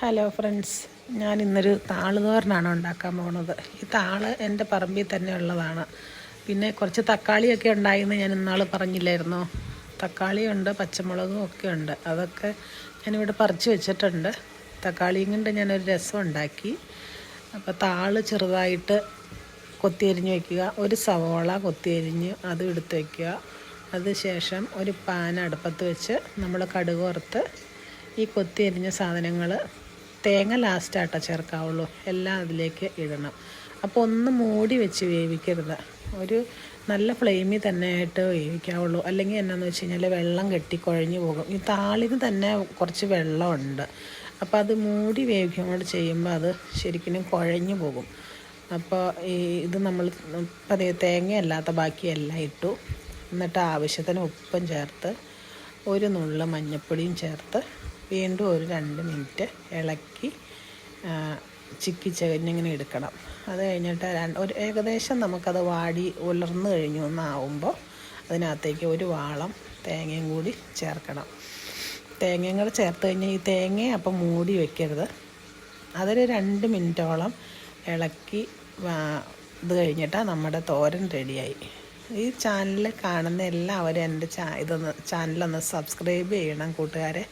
Hello friends, ഞാൻ ഇന്നൊരു താള് തോരനാണ് ഉണ്ടാക്കാൻ പോകുന്നത്. ഈ താള് എൻ്റെ പറമ്പിൽ തന്നെ ഉള്ളതാണ്. പിന്നെ കുറച്ച് തക്കാളിയൊക്കെ ഉണ്ടായെന്ന് ഞാൻ ഇന്നാൾ പറഞ്ഞില്ലായിരുന്നോ? തക്കാളിയുണ്ട്, പച്ചമുളകും ഒക്കെ ഉണ്ട്. അതൊക്കെ ഞാനിവിടെ പറിച്ച് വെച്ചിട്ടുണ്ട്. തക്കാളിയും കൊണ്ട് ഞാനൊരു രസം ഉണ്ടാക്കി. അപ്പോൾ താള് ചെറുതായിട്ട് കൊത്തിയരിഞ്ഞ് വയ്ക്കുക. ഒരു സവോള കൊത്തിയരിഞ്ഞ് അത് എടുത്ത് വയ്ക്കുക. അതിനുശേഷം ഒരു പാൻ അടുപ്പത്ത് വെച്ച് നമ്മൾ കടുക് വറുത്ത് ഈ കൊത്തിയരിഞ്ഞ സാധനങ്ങൾ, തേങ്ങ ലാസ്റ്റാട്ടോ ചേർക്കാവുള്ളൂ, എല്ലാം അതിലേക്ക് ഇടണം. അപ്പോൾ ഒന്ന് മൂടി വെച്ച് വേവിക്കരുത്, ഒരു നല്ല ഫ്ലെയിമിൽ തന്നെ ആയിട്ട് വേവിക്കാവുള്ളൂ. അല്ലെങ്കിൽ എന്നാന്ന് വെച്ച് കഴിഞ്ഞാൽ വെള്ളം കെട്ടിക്കുഴഞ്ഞു പോകും. ഈ താളിന് തന്നെ കുറച്ച് വെള്ളമുണ്ട്. അപ്പോൾ അത് മൂടി വേവിക്കുമ്പോൾ ചെയ്യുമ്പോൾ അത് ശരിക്കും കുഴഞ്ഞു പോകും. അപ്പോൾ ഇത് നമ്മൾ തേങ്ങയല്ലാത്ത ബാക്കിയെല്ലാം ഇട്ടു. എന്നിട്ട് ആവശ്യത്തിന് ഉപ്പും ചേർത്ത് ഒരു നുള്ള് മഞ്ഞൾപ്പൊടിയും ചേർത്ത് വീണ്ടും ഒരു 2 മിനിറ്റ് ഇളക്കി ചിക്കി ചകഞ്ഞിങ്ങനെ എടുക്കണം. അത് കഴിഞ്ഞിട്ട് ഏകദേശം നമുക്കത് വാടി ഉലർന്നു കഴിഞ്ഞു ഒന്നാവുമ്പോൾ അതിനകത്തേക്ക് ഒരു വാളം തേങ്ങയും കൂടി ചേർക്കണം. തേങ്ങയും കൂടി ചേർത്ത് കഴിഞ്ഞാൽ ഈ തേങ്ങയെ അപ്പം മൂടി വയ്ക്കരുത്. അതൊരു 2 മിനിറ്റോളം ഇളക്കി ഇത് കഴിഞ്ഞിട്ട് നമ്മുടെ തോരൻ റെഡിയായി. ഈ ചാനൽ കാണുന്ന എല്ലാവരും എൻ്റെ ചാനലൊന്ന് സബ്സ്ക്രൈബ് ചെയ്യണം കൂട്ടുകാരെ.